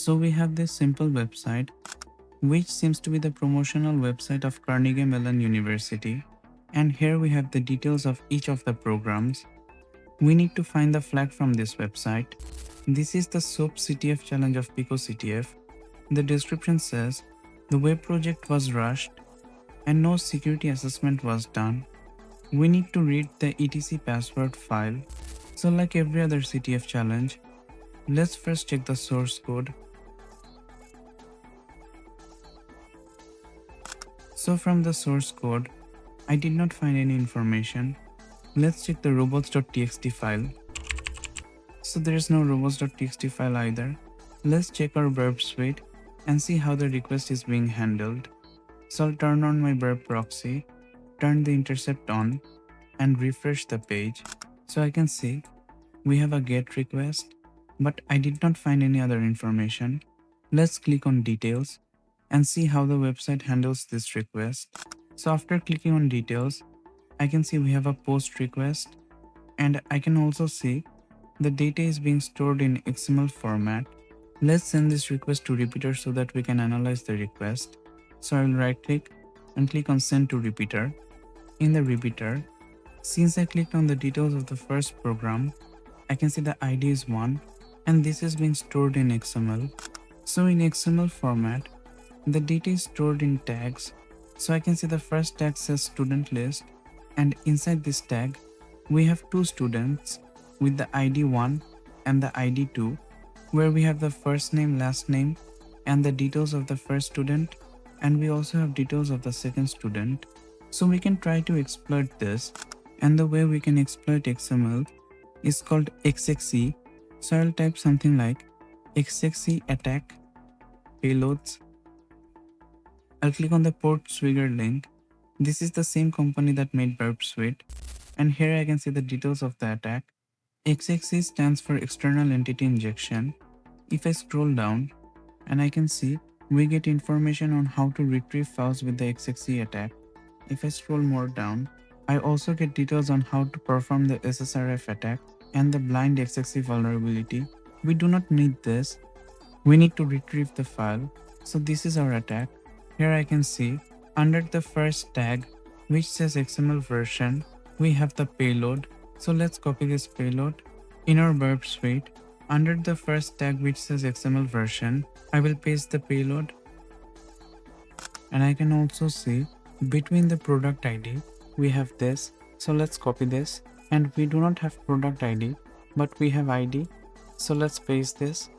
So we have this simple website, which seems to be the promotional website of Carnegie Mellon University. And here we have the details of each of the programs. We need to find the flag from this website. This is the SOAP-CTF challenge of picoCTF. The description says, the web project was rushed and no security assessment was done. We need to read the etc password file. So like every other CTF challenge, let's first check the source code. So from the source code, I did not find any information. Let's check the robots.txt file. So there is no robots.txt file either. Let's check our Burp Suite and see how the request is being handled. So I'll turn on my Burp proxy, turn the intercept on, and refresh the page. So I can see we have a GET request, but I did not find any other information. Let's click on details and see how the website handles this request. So after clicking on details, I can see we have a post request, and I can also see the data is being stored in XML format. Let's send this request to repeater so that we can analyze the request. So I will right click and click on send to repeater. In the repeater, since I clicked on the details of the first program, I can see the ID is 1 and this is being stored in XML. So in XML format, the data is stored in tags. So I can see the first tag says student list, and inside this tag, we have two students with the ID 1 and the ID 2, where we have the first name, last name, and the details of the first student, and we also have details of the second student. So we can try to exploit this, and the way we can exploit XML is called XXE. So I'll type something like XXE attack payloads. I'll click on the port swigger link. This is the same company that made Burp Suite, and here I can see the details of the attack. XXE stands for External Entity Injection. If I scroll down, and I can see we get information on how to retrieve files with the XXE attack. If I scroll more down, I also get details on how to perform the SSRF attack and the blind XXE vulnerability. We do not need this. We need to retrieve the file. So this is our attack. Here I can see under the first tag, which says XML version, we have the payload. So let's copy this payload. In our Burp Suite, under the first tag which says XML version, I will paste the payload. And I can also see between the product ID, we have this. So let's copy this. And we do not have product ID, but we have ID. So let's paste this.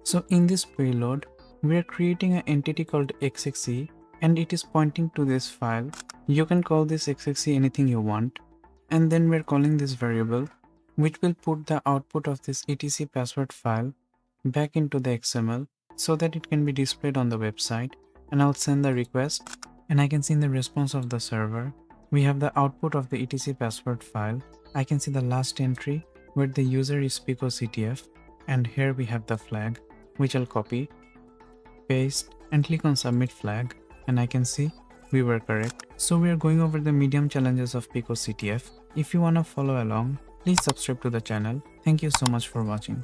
So in this payload, we are creating an entity called XXE, and it is pointing to this file. You can call this XXE anything you want. And then we're calling this variable, which will put the output of this etc password file back into the XML so that it can be displayed on the website. And I'll send the request, and I can see in the response of the server, we have the output of the etc password file. I can see the last entry where the user is picoCTF, and here we have the flag, which I'll copy, paste, and click on submit flag, and I can see we were correct. So we are going over the medium challenges of picoCTF. If you want to follow along, please subscribe to the channel. Thank you so much for watching.